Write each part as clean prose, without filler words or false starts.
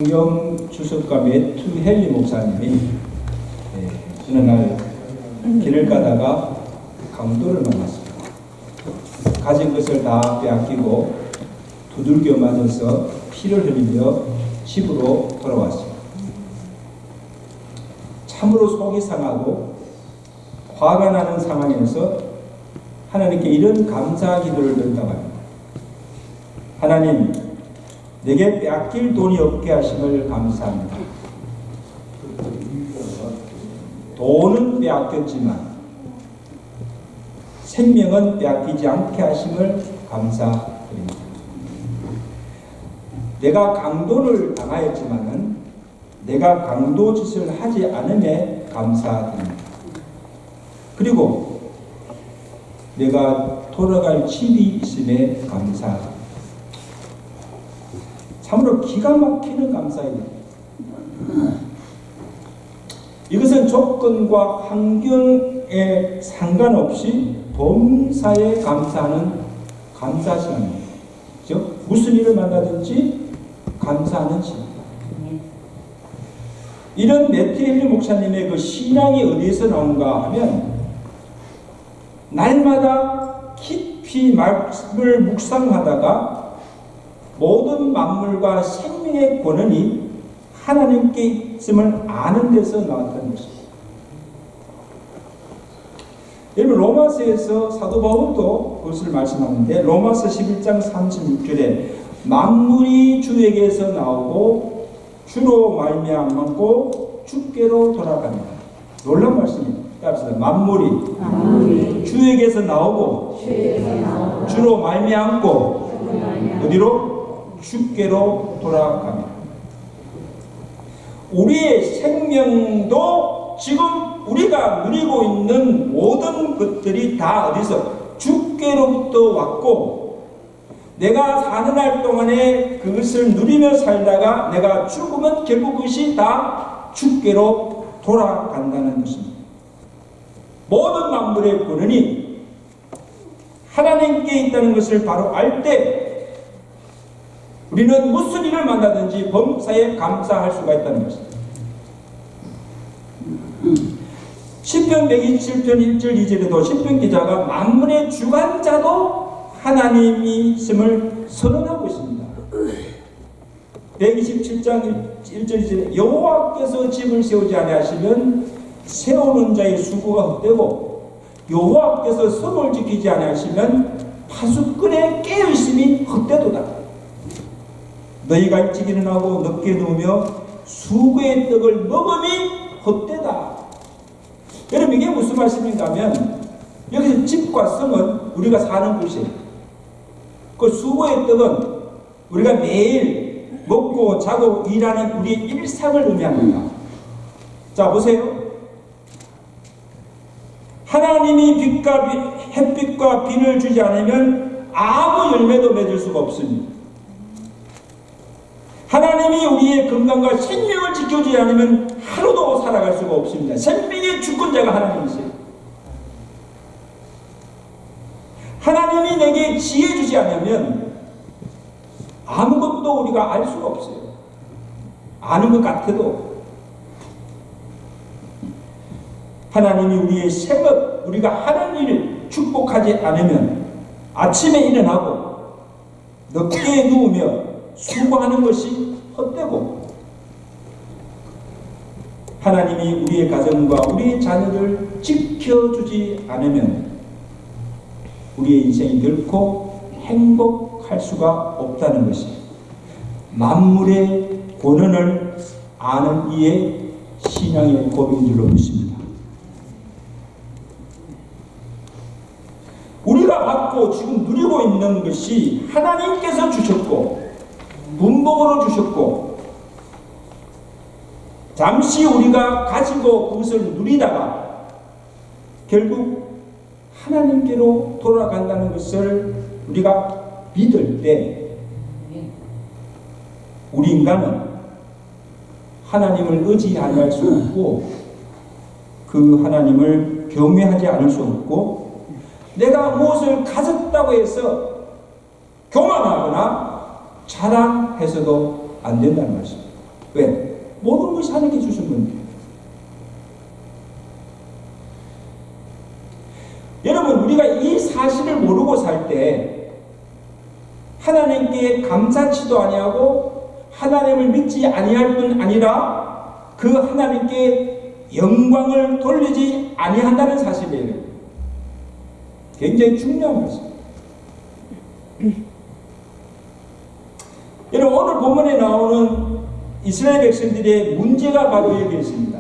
성경 주석가 매튜 헨리 목사님이 어느 날 길을 가다가 강도를 만났습니다. 가진 것을 다 빼앗기고 두들겨 맞아서 피를 흘리며 집으로 돌아왔습니다. 참으로 속이 상하고 화가 나는 상황에서 하나님께 이런 감사 기도를 드린다고 합니다. 하나님, 내게 빼앗길 돈이 없게 하심을 감사합니다. 돈은 빼앗겼지만 생명은 빼앗기지 않게 하심을 감사드립니다. 내가 강도를 당하였지만은 내가 강도 짓을 하지 않음에 감사드립니다. 그리고 내가 돌아갈 집이 있음에 감사합니다. 참으로 기가 막히는 감사입니다. 이것은 조건과 환경에 상관없이 범사에 감사하는 감사 시간입니다. 즉 무슨 일을 만나든지 감사하는 시간입니다. 이런 매튜 헨리 목사님의 그 신앙이 어디에서 나온가 하면 날마다 깊이 말씀을 묵상하다가 모든 만물과 생명의 권한이 하나님께 있음을 아는 데서 나왔다는 것입니다. 여러분 로마서에서 사도 바울도 그것을 말씀하는데 로마서 11장 36절에 만물이 주에게서 나오고 주로 말미암고 주께로 돌아갑니다. 놀라운 말씀입니다. 따라합시다. 만물이 주에게서 나오고 주로 말미암고 어디로? 주께로 돌아갑니다. 우리의 생명도 지금 우리가 누리고 있는 모든 것들이 다 어디서? 주께로부터 왔고 내가 사는 날 동안에 그것을 누리며 살다가 내가 죽으면 결국 그것이 다 주께로 돌아간다는 것입니다. 모든 만물의 권한이 하나님께 있다는 것을 바로 알 때 우리는 무슨 일을 만나든지 범사에 감사할 수가 있다는 것입니다. 시편 127편 1절 2절에도 시편 기자가 만물의 주관자도 하나님이 있음을 선언하고 있습니다. 127장 1절 2절에 여호와께서 집을 세우지 아니하시면 세우는 자의 수고가 헛되고 여호와께서 성을 지키지 아니하시면 파수꾼의 깨어있음이 헛되도다. 너희가 일찍 일어나고 늦게 누우며 수고의 떡을 먹음이 헛되다. 여러분 이게 무슨 말씀인가 하면 여기서 집과 성은 우리가 사는 곳이에요. 그 수고의 떡은 우리가 매일 먹고 자고 일하는 우리의 일상을 의미합니다. 자 보세요. 하나님이 햇빛과 비를 주지 않으면 아무 열매도 맺을 수가 없습니다. 하나님이 우리의 건강과 생명을 지켜주지 않으면 하루도 살아갈 수가 없습니다. 생명의 주권자가 하나님이세요. 하나님이 내게 지혜 주지 않으면 아무것도 우리가 알 수가 없어요. 아는 것 같아도 하나님이 우리의 생업, 우리가 하는 일을 축복하지 않으면 아침에 일어나고 늦게 누우며 수고하는 것이 헛되고 하나님이 우리의 가정과 우리의 자녀를 지켜주지 않으면 우리의 인생이 결코 행복할 수가 없다는 것이 만물의 권한을 아는 이의 신앙의 고백인 줄로 믿습니다. 우리가 받고 지금 누리고 있는 것이 하나님께서 주셨고 분봉으로 주셨고 잠시 우리가 가지고 그것을 누리다가 결국 하나님께로 돌아간다는 것을 우리가 믿을 때 우리 인간은 하나님을 의지할 수 없고 그 하나님을 경외하지 않을 수 없고 내가 무엇을 가졌다고 해서 교만하거나 자랑해서도 안 된다는 말씀입니다. 왜? 모든 것이 하나님께 주신 건데. 여러분, 우리가 이 사실을 모르고 살 때 하나님께 감사치도 아니하고 하나님을 믿지 아니할 뿐 아니라 그 하나님께 영광을 돌리지 아니한다는 사실이에요. 굉장히 중요한 것입니다. 여러분, 오늘 본문에 나오는 이스라엘 백성들의 문제가 바로 여기 있습니다.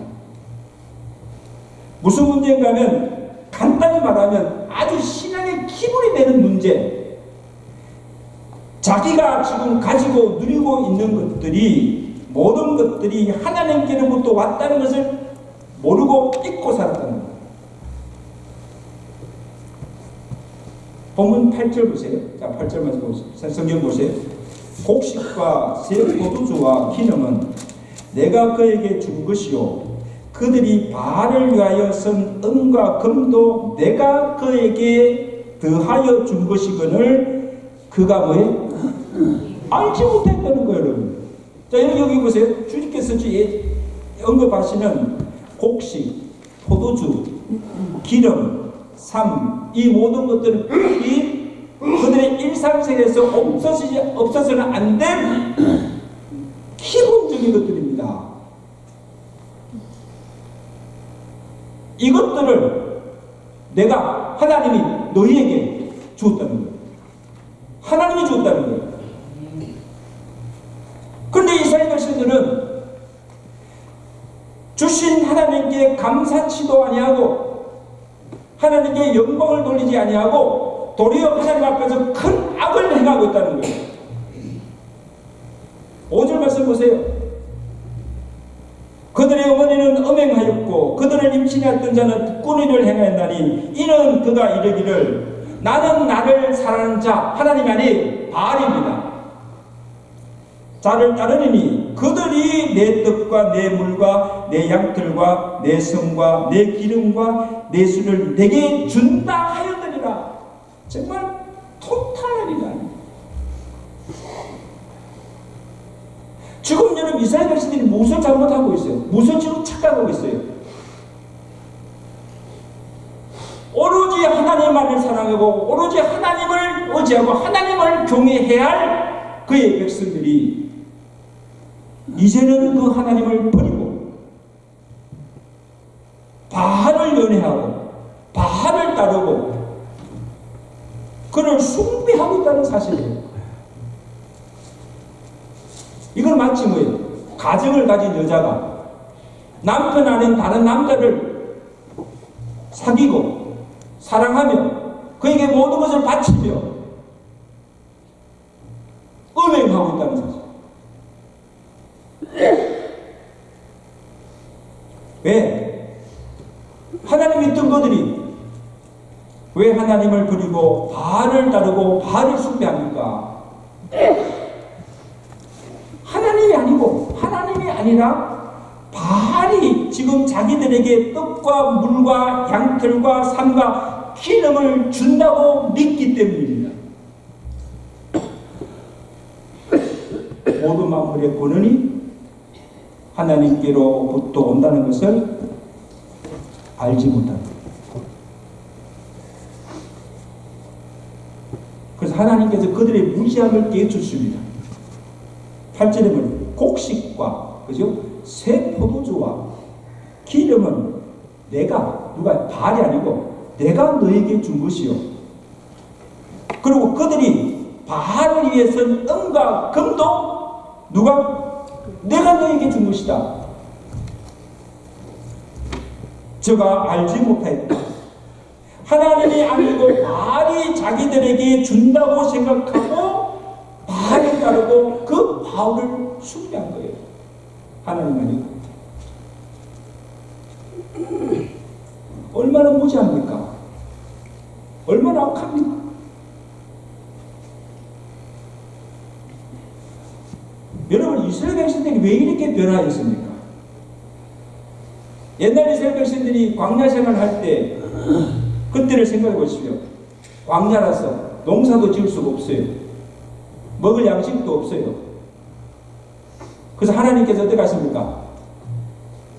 무슨 문제인가 하면 간단히 말하면 아주 신앙의 기본이 되는 문제. 자기가 지금 가지고 누리고 있는 것들이 모든 것들이 하나님께로부터 왔다는 것을 모르고 잊고 살았다는 거예요. 본문 8절 보세요. 자, 8절만 보세요. 성경 보세요. 곡식과 새 포도주와 기름은 내가 그에게 준 것이요 그들이 바알을 위하여 쓴 은과 금도 내가 그에게 더하여 준 것이거늘 그가 뭐예요? 알지 못했다는 거예요, 여러분. 자, 여기 보세요. 주님께서 언급하시는 곡식, 포도주, 기름, 삶, 이 모든 것들은 그들의 일상생에서 없어서는 안 될 기본적인 것들입니다. 이것들을 내가 하나님이 너희에게 주었다는 거예요. 하나님이 주었다는 거예요. 그런데 이스라엘 백성들은 주신 하나님께 감사치도 아니하고 하나님께 영광을 돌리지 아니하고 도리어 하나님 앞에서 큰 악을 행하고 있다는 거예요. 5절 말씀 보세요. 그들의 어머니는 음행하였고 그들을 임신했던 자는 북군이를 행하였나니 이는 그가 이르기를 나는 나를 사랑하는 자 하나님이 아닌 바알입니다. 자를 따르리니 그들이 내 떡과 내 물과 내 양털과 내 성과 내 기름과 내 술을 내게 준다 하였느니라. 정말 토탈이다. 지금 여러분 이스라엘 백성들이 무엇을 잘못하고 있어요? 무엇을 지금 착각하고 있어요? 오로지 하나님만을 사랑하고 오로지 하나님을 의지하고 하나님을 경외해야 할 그의 백성들이 이제는 그 하나님을 버리고 바알을 연애하고 바알을 따르고 그를 숭배하고 있다는 사실이에요. 이건 마치 뭐예요? 가정을 가진 여자가 남편 아닌 다른 남자를 사귀고 사랑하며 그에게 모든 것을 바치며 음행하고 있다는 사실. 왜? 하나님 믿던 그들이 왜 하나님을 버리고 바알을 따르고 바알을 숭배합니까? 하나님이 아니고 하나님이 아니라 바알이 지금 자기들에게 떡과 물과 양털과 삶과 기름을 준다고 믿기 때문입니다. 모든 만물의 권한이 하나님께로부터 온다는 것을 알지 못한다. 그래서 하나님께서 그들의 무지함을 깨우쳤습니다. 8절에 보면 곡식과 그죠? 새 포도주와 기름은 내가 누가 바알이 아니고 내가 너에게 준 것이요. 그리고 그들이 바알을 위해서는 은과 금도 누가 내가 너에게 준 것이다. 저가 알지 못하였다. 하나님이 아니고 바알이 자기들에게 준다고 생각하고 바알을 따르고 그 바알을 숭배한 거예요. 하나님 아니고. 얼마나 무지합니까? 얼마나 악합니까? 여러분, 이스라엘 백성들이 왜 이렇게 변화했습니까? 옛날 이스라엘 백성들이 광야 생활할 때 그때를 생각해 보십시오. 광야라서 농사도 지을 수가 없어요. 먹을 양식도 없어요. 그래서 하나님께서 어떻게 하십니까?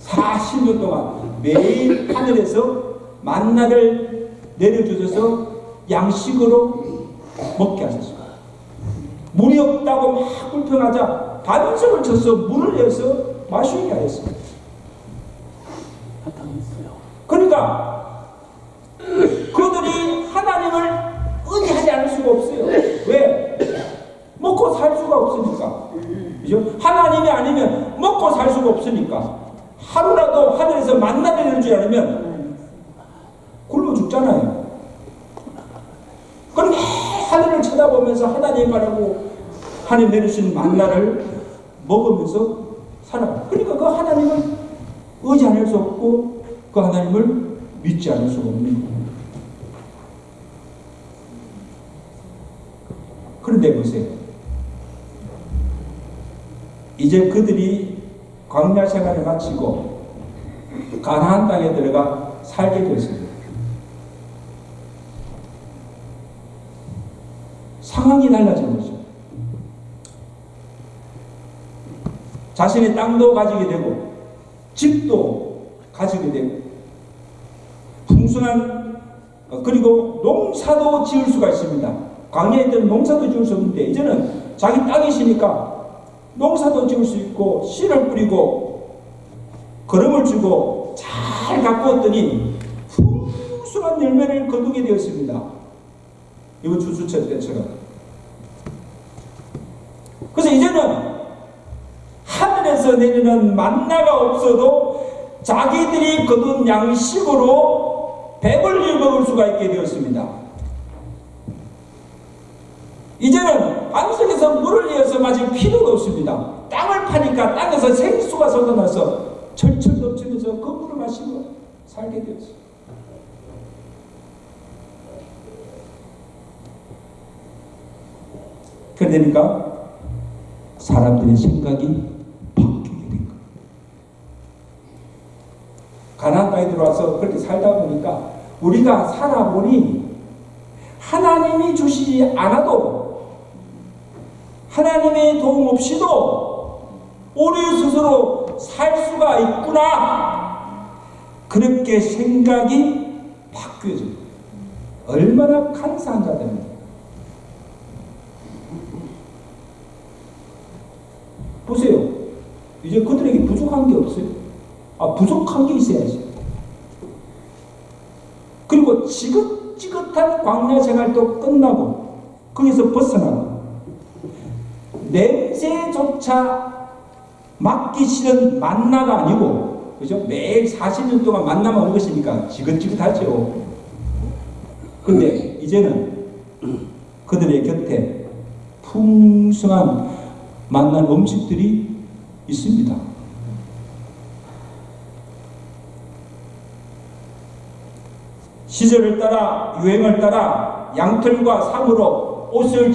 40년 동안 매일 하늘에서 만나를 내려주셔서 양식으로 먹게 하셨습니다. 물이 없다고 막 불평하자 반석을 쳐서 물을 내서 마시게 하였습니다. 그러니까 그들이 하나님을 의지하지 않을 수가 없어요. 왜? 먹고 살 수가 없으니까. 그죠? 하나님이 아니면 먹고 살 수가 없으니까. 하루라도 하늘에서 만나 내려주지 않으면 굶어 죽잖아요. 그럼 하늘을 쳐다보면서 하나님 바라고 하나님 내려주신 만나를 먹으면서 살아가. 그러니까 그 하나님을 의지 않을 수 없고 그 하나님을 믿지 않을 수가 없는 겁니다. 그런데 보세요. 이제 그들이 광야 생활을 마치고 가나안 땅에 들어가 살게 됐습니다. 상황이 달라진 거죠. 자신의 땅도 가지게 되고 집도 가지게 되고 풍성한 그리고 농사도 지을 수가 있습니다. 광야에 있던 농사도 지을 수 없는데 이제는 자기 땅이 있으니까 농사도 지을 수 있고 씨를 뿌리고 거름을 주고 잘 가꾸었더니 풍성한 열매를 거두게 되었습니다. 이거 주수철 때처럼. 그래서 이제는 하늘에서 내리는 만나가 없어도 자기들이 거둔 양식으로 배불리 먹을 수가 있게 되었습니다. 이제는 반석에서 물을 이어서 마실 필요도 없습니다. 땅을 파니까 땅에서 생수가 솟아나서 철철 넘치면서 그 물을 마시고 살게 되었습니다. 그러니까 사람들의 생각이 바뀌게 된 거예요. 가나안 땅에 들어와서 그렇게 살다 보니까 우리가 살아보니 하나님이 주시지 않아도 하나님의 도움 없이도 우리 스스로 살 수가 있구나. 그렇게 생각이 바뀌어져요. 얼마나 감사한 자들입니다. 보세요. 이제 그들에게 부족한 게 없어요. 부족한 게 있어야지. 그리고 지긋지긋한 광야 생활도 끝나고 거기서 벗어나고 냄새조차 맡기 싫은 만나가 아니고, 그죠? 매일 40년 동안 만나만 먹으시니까 지긋지긋하죠. 그런데 이제는 그들의 곁에 풍성한 만난 음식들이 있습니다. 시절을 따라 유행을 따라 양털과 삼으로 옷을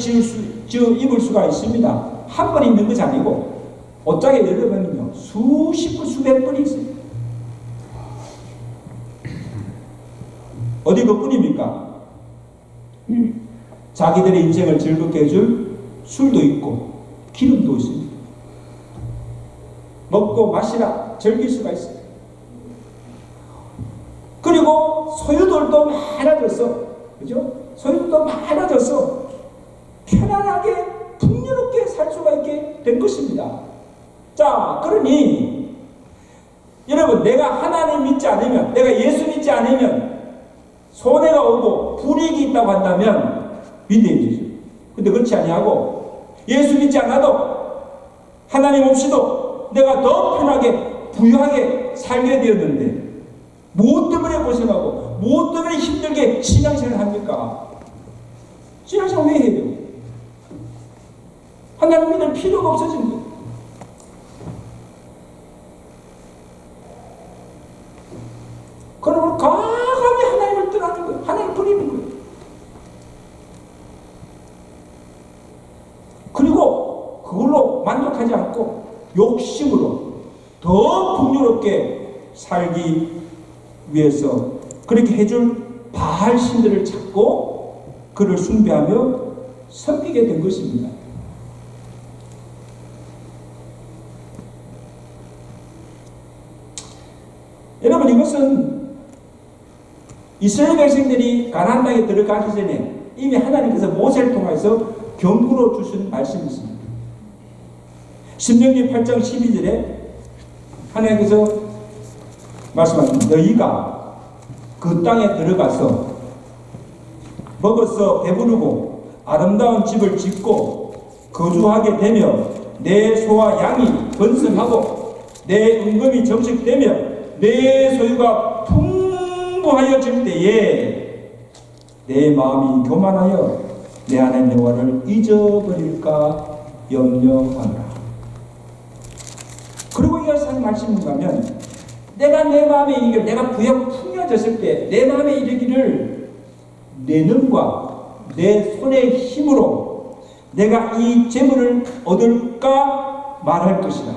입을 수가 있습니다. 한 번 입는 것이 아니고 옷장에 열어보면요 수십 번 수백 번이 있어요. 어디 그뿐입니까? 자기들의 인생을 즐겁게 해줄 술도 있고 기름도 있습니다. 먹고 마시라 즐길 수가 있어요. 그리고 소유들도 많아졌어. 그죠? 소유도 많아져서 편안하게 풍요롭게 살 수가 있게 된 것입니다. 자, 그러니 여러분, 내가 하나님 믿지 않으면, 내가 예수 믿지 않으면 손해가 오고 불이익이 있다고 한다면 믿어야죠. 근데 그렇지 아니하고 예수 믿지 않아도 하나님 없이도 내가 더 편하게 부유하게 살게 되었는데 무엇 때문에 고생하고 무엇 때문에 힘들게 신앙생활을 합니까? 신앙생활 왜 해요? 하나님 믿을 필요가 없어진 거예요. 그러면 과감히 하나님을 떠나는 거예요. 하나님 버리는 거예요. 그리고 그걸로 만족하지 않고 욕심으로 더 풍요롭게 살기 위해서 그렇게 해줄 바알 신들을 찾고 그를 숭배하며 섬기게 된 것입니다. 여러분, 이것은 이스라엘 백성들이 가나안 땅에 들어가기 전에 이미 하나님께서 모세를 통해서 경고로 주신 말씀이 있습니다. 신명기 8장 12절에 하나님께서 말씀하십니다. 너희가 그 땅에 들어가서 먹어서 배부르고 아름다운 집을 짓고 거주하게 되며 내 소와 양이 번성하고 내 은금이 정식되며 내 소유가 풍부하여질 때에 내 마음이 교만하여 내 하나님 여호와를 잊어버릴까 염려하노라. 그리고 이어서 말씀을 가면 내가 내 마음에 이르기를, 내가 부역 풍요해졌을 때 내 마음에 이르기를 내 능과 내 손의 힘으로 내가 이 재물을 얻을까 말할 것이다.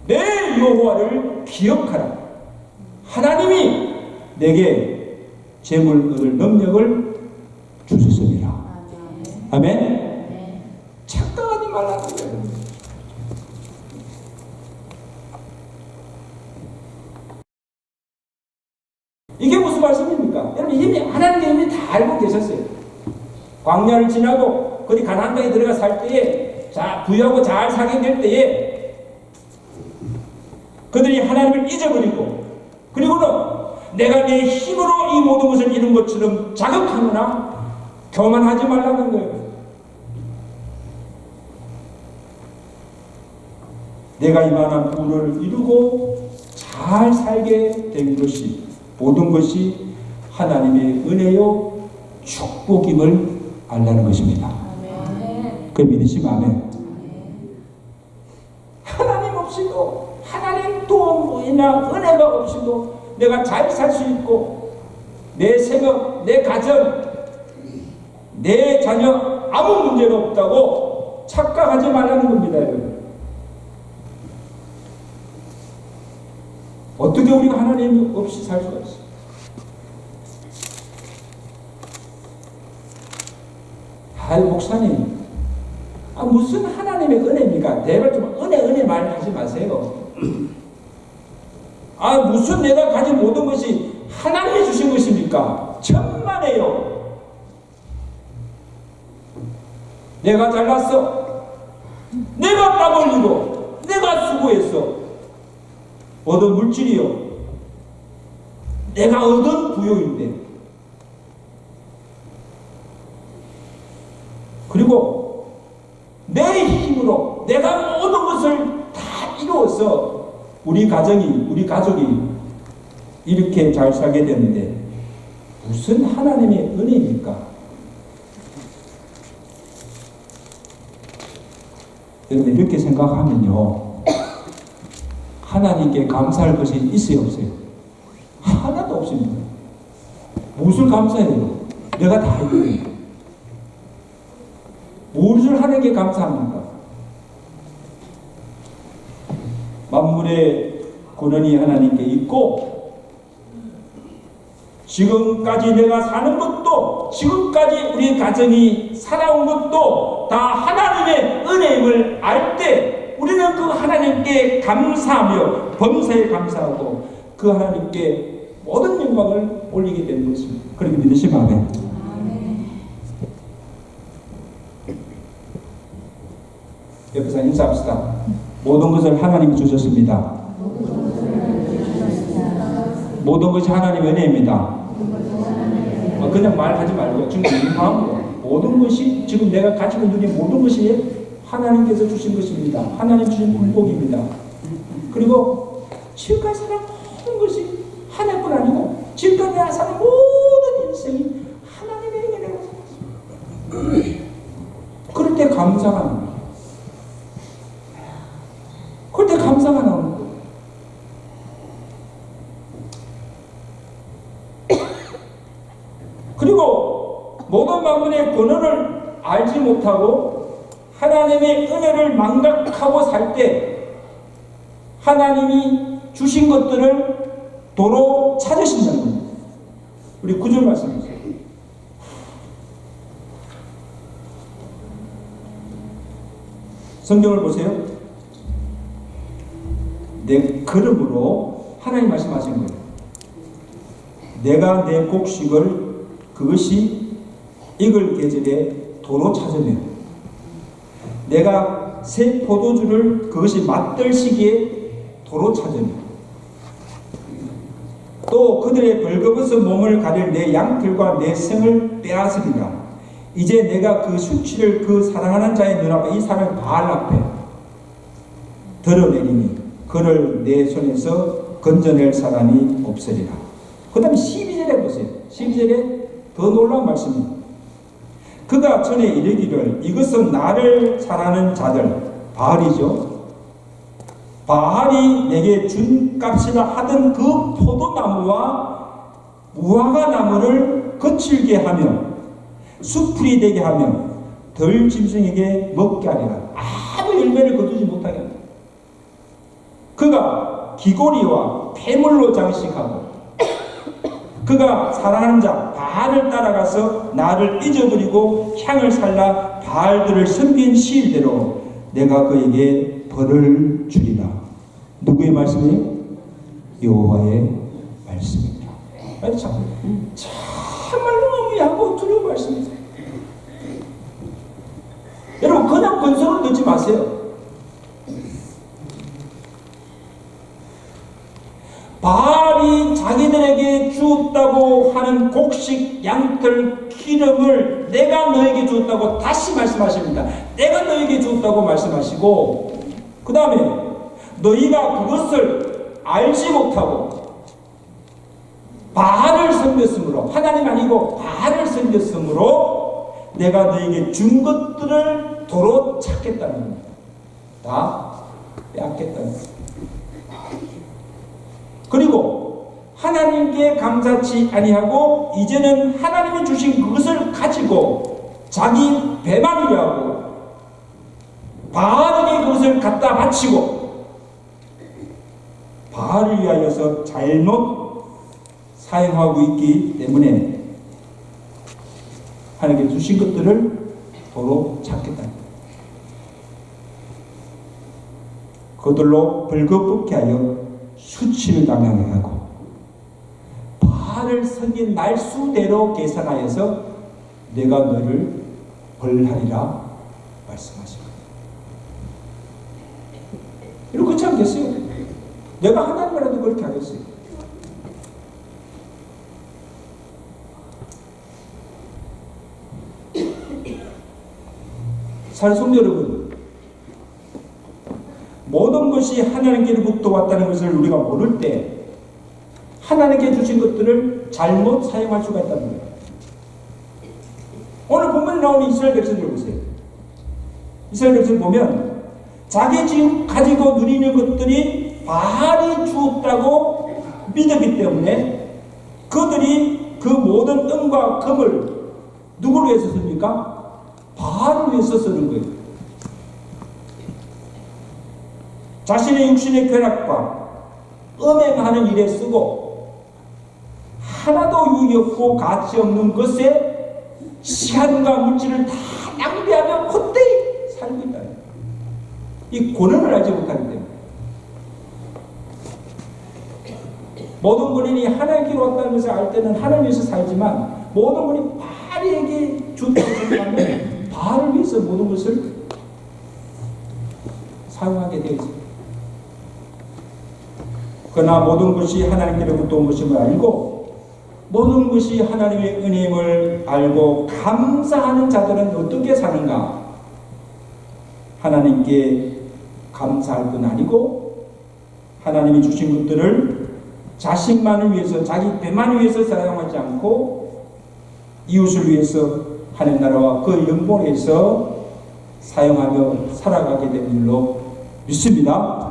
내 여호와를 기억하라. 하나님이 내게 재물 얻을 능력을 주셨습니다. 아멘. 착각하지 말라는 거예요. 이게 무슨 말씀입니까? 여러분, 이미 하나님께 이미 다 알고 계셨어요. 광야를 지나고 거기 가나안 땅에 들어가 살 때에, 자, 부유하고 잘 살게 될 때에 그들이 하나님을 잊어버리고, 그리고는 내가 내 힘으로 이 모든 것을 이룬 것처럼 자극하거나 교만하지 말라는 거예요. 내가 이만한 부를 이루고 잘 살게 된 것이, 모든 것이 하나님의 은혜요 축복임을 알라는 것입니다. 그 믿으시면 아멘. 하나님 없이도, 하나님 도움이나 은혜가 없이도 내가 잘 살 수 있고, 내 생업, 내 가정, 내 자녀 아무 문제가 없다고 착각하지 말라는 겁니다, 여러분. 어떻게 우리가 하나님 없이 살 수가 있어요? 아이, 목사님, 무슨 하나님의 은혜입니까? 제발 좀 은혜 말하지 마세요. 무슨 내가 가진 모든 것이 하나님이 주신 것입니까? 천만에요. 내가 잘났어. 내가 땀 흘리고 내가 수고했어. 얻은 물질이요, 내가 얻은 부요인데, 그리고 내 힘으로 내가 모든 것을 다 이루어서 우리 가족이 이렇게 잘 살게 되는데 무슨 하나님의 은혜입니까? 여러분, 이렇게 생각하면요, 하나님께 감사할 것이 있어요, 없어요? 하나도 없습니다. 무엇을 감사해요? 내가 다 했는데 무엇을 하나님께 감사합니까? 만물의 권한이 하나님께 있고, 지금까지 내가 사는 것도, 지금까지 우리 가정이 살아온 것도 다 하나님의 은혜임을 알 때 우리는 그 하나님께 감사하며 범사에 감사하고 그 하나님께 모든 영광을 올리게 되는 것입니다. 그렇게 믿으시면 아멘. 옆에서 인사합시다. 모든 것을 하나님이 주셨습니다. 모든 것이 하나님의 은혜입니다. 그냥 말하지 말고 지금 이 마음으로 모든 것이, 지금 내가 가지고 있는 이 모든 것이 하나님께서 주신 것입니다. 하나님 주신 축복입니다. 그리고 지금까지 살아온 모든 것이 하나뿐 아니고 지금까지 내가 사는 모든 인생이 하나님의 은혜로 살았습니다. 그럴 때 감사가 나옵니다. 그럴 때 감사가 나오는 거예요. 그리고 모든 만물의 권한을 알지 못하고 하나님의 은혜를 망각하고 살 때 하나님이 주신 것들을 도로 찾으신다는 겁니다. 우리 9절 말씀이세요. 성경을 보세요. 내 걸음으로 하나님 말씀하신 거예요. 내가 내 곡식을 그것이 익을 계절에 도로 찾으며 내가 새 포도주를 그것이 맛들 시기에 도로 찾으며 또 그들의 벌거벗은 몸을 가릴 내 양털과 내 성을 빼앗으리라. 이제 내가 그 수치를 그 사랑하는 자의 눈앞에 이 사람 바알 앞에 드러내리니 그를 내 손에서 건져낼 사람이 없으리라. 그 다음에 12절에 보세요. 12절에 더 놀라운 말씀입니다. 그가 전에 이르기를 이것은 나를 사랑하는 자들 바알이죠. 바알이 내게 준 값이라 하던 그 포도나무와 무화과 나무를 거칠게 하며 수풀이 되게 하며 덜 짐승에게 먹게 하리라. 아무 열매를 거두지 못하게 합니다. 그가 기고리와 폐물로 장식하고 그가 사랑하는 자 바알을 따라가서 나를 잊어버리고 향을 살라 바알들을 섬긴 시일대로 내가 그에게 벌을 주리라. 누구의 말씀이에요? 여호와의 말씀입니다. 참말로 너무 야고 두려운 말씀이죠. 여러분 그냥 건성을 듣지 마세요. 바알이 자기들에게 주었다고 하는 곡식, 양털, 기름을 내가 너에게 주었다고 다시 말씀하십니다. 내가 너에게 주었다고 말씀하시고 그 다음에 너희가 그것을 알지 못하고 바알을 섬겼으므로 하나님 아니고 바알을 섬겼으므로 내가 너에게 준 것들을 도로 찾겠다는 겁니다. 다 빼앗겠다는 겁니다. 그리고 하나님께 감사치 아니하고 이제는 하나님이 주신 그것을 가지고 자기 배만이려 하고 바알에게 그것을 갖다 바치고 바알을 위하여서 잘못 사용하고 있기 때문에 하나님께 주신 것들을 도로 찾겠다. 그들로 벌거벗게 하여 수치를 당하게 하고 바알을 섬긴 날수대로 계산하여서 내가 너를 벌하리라 말씀하십니다. 이렇게 그렇지 않겠어요? 내가 하나님이라도 그렇게 하겠어요? 사랑하는 여러분, 모든 것이 하나님께로부터 왔다는 것을 우리가 모를 때 하나님께 주신 것들을 잘못 사용할 수가 있다는 거예요. 오늘 본문에 나오는 이스라엘 백성들 보세요. 이스라엘 백성 보면 자기 지금 가지고 누리는 것들이 바알이 주었다고 믿었기 때문에 그들이 그 모든 은과 금을 누구를 위해서 씁니까? 바알을 위해서 쓰는 거예요. 자신의 육신의 쾌락과 음행하는 일에 쓰고 하나도 유익이 없고 가치 없는 것에 시간과 물질을 다 낭비하며 헛되이 살고 있다. 이 권한을 알지 못하기 때문에 모든 권인이 하나님께로 왔다는 것을 알 때는 하나님에서 살지만 모든 권이 바알에게 줬다고 생각하면 바알을 위해서 모든 것을 사용하게 되어 있습니다. 그러나 모든 것이 하나님께로부터 온 것임을 알고 모든 것이 하나님의 은혜임을 알고 감사하는 자들은 어떻게 사는가? 하나님께 감사할 뿐 아니고 하나님이 주신 것들을 자신만을 위해서 자기 배만을 위해서 사용하지 않고 이웃을 위해서 하는 나라와 그 영광을 위해서 사용하며 살아가게 된 줄로 믿습니다.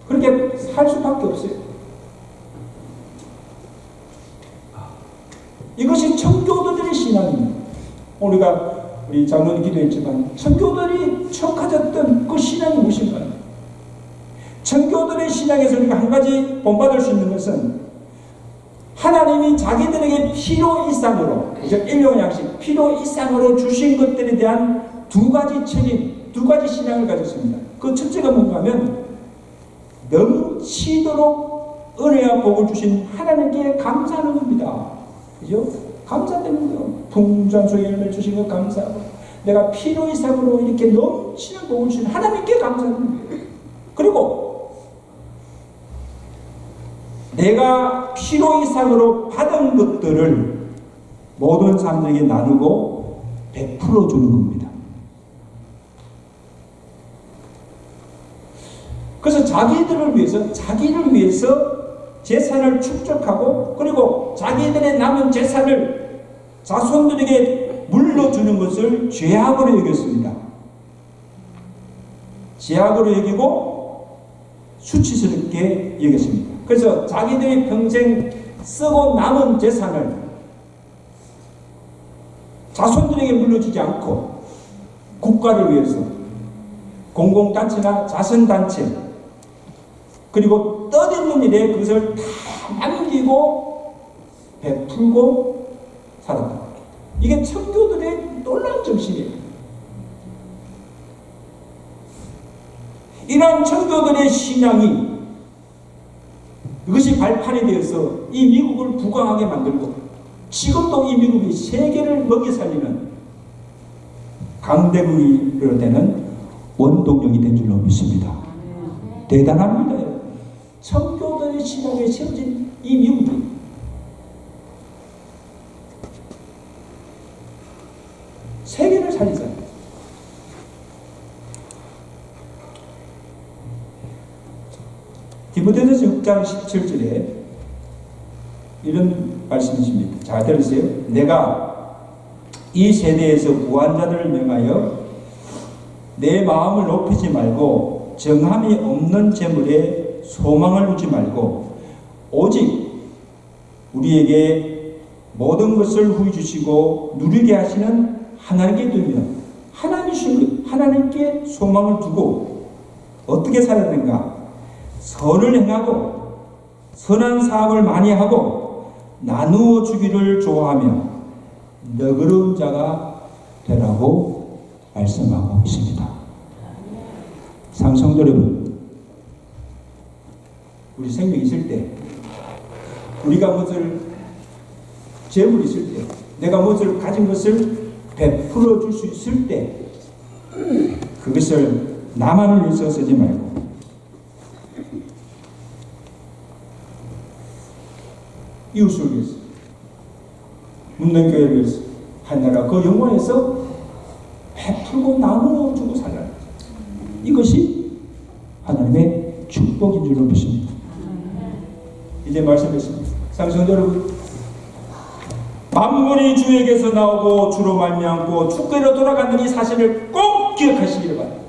그렇게 살 수밖에 없어요. 이것이 청교도들의 신앙입니다. 우리 장로님 기도했지만 청교도들이 처음 가졌던 그 신앙이 무엇인가요? 청교도들의 신앙에서 우리가 한 가지 본받을 수 있는 것은 하나님이 자기들에게 필요 이상으로, 일용 양식, 필요 이상으로 주신 것들에 대한 두 가지 책임, 두 가지 신앙을 가졌습니다. 그 첫째가 뭔가 하면 넘치도록 은혜와 복을 주신 하나님께 감사하는 겁니다. 그죠? 감사되는 거예요. 풍부한 열매 주신 것 감사하고, 내가 필요 이상으로 이렇게 넘치는 복을 주신 하나님께 감사하는 거예요. 그리고 내가 필요 이상으로 받은 것들을 모든 사람들에게 나누고 베풀어 주는 겁니다. 그래서 자기를 위해서 재산을 축적하고, 그리고 자기들의 남은 재산을 자손들에게 물려주는 것을 죄악으로 여겼습니다. 죄악으로 여기고 수치스럽게 여겼습니다. 그래서 자기들이 평생 쓰고 남은 재산을 자손들에게 물려주지 않고 국가를 위해서 공공단체나 자선단체, 그리고 뜻있는 일에 그것을 다 남기고 베풀고 살았다. 이게 청교들의 놀라운 정신이에요. 이러한 청교들의 신앙이, 이것이 발판이 되어서 이 미국을 부강하게 만들고, 지금도 이 미국이 세계를 먹여 살리는 강대국이 되는 원동력이 된 줄로 믿습니다. 대단합니다. 청교도의 신앙에 세워진 이 미국이 세계를 살리잖아요. 디모데전서 6장 17절에 이런 말씀이십니다. 잘 들으세요. 내가 이 세대에서 구한 자들을 명하여 내 마음을 높이지 말고 정함이 없는 재물에 소망을 두지 말고 오직 우리에게 모든 것을 후히 주시고 누리게 하시는 하나님께 두며, 하나님이 주신 것, 하나님께 소망을 두고 어떻게 살아야 되는가? 선을 행하고 선한 사업을 많이 하고 나누어 주기를 좋아하며 너그러운 자가 되라고 말씀하고 있습니다. 상성도 여러분, 우리 생명이 있을 때, 우리가 무엇을 재물이 있을 때, 내가 무엇을 가진 것을 베풀어 줄 수 있을 때, 그것을 나만을 위해서 쓰지 말고 이웃을 위해서, 묻는 교회를 위해서, 하나라 그 영혼에서 베풀고 나누어 주고 살아라. 이것이 하나님의 축복인 줄로 믿습니다. 이제 말씀했습니다. 상성도 여러분, 만물이 주에게서 나오고 주로 말미암고 주께로 돌아가는 이 사실을 꼭 기억하시기를 바랍니다.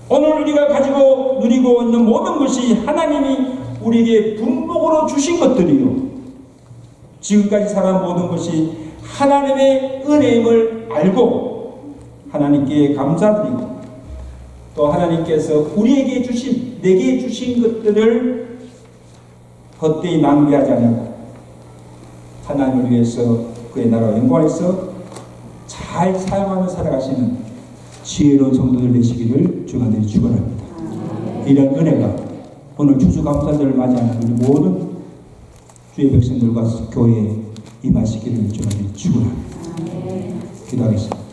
오늘 우리가 가지고 누리고 있는 모든 것이 하나님이 우리에게 분복으로 주신 것들이요, 지금까지 살아온 모든 것이 하나님의 은혜임을 알고 하나님께 감사드리고, 또 하나님께서 우리에게 주신, 내게 주신 것들을 헛되이 낭비하지 않고 하나님을 위해서 그의 나라 영광에서 잘 사용하며 살아가시는 지혜로운 성도들 되시기를 주간에 축원합니다. 이런 은혜가 오늘 추수감사절을 맞이하는 우리 모든 주의 백성들과 교회에 임하시기를 주간에 축원합니다. 기도하겠습니다.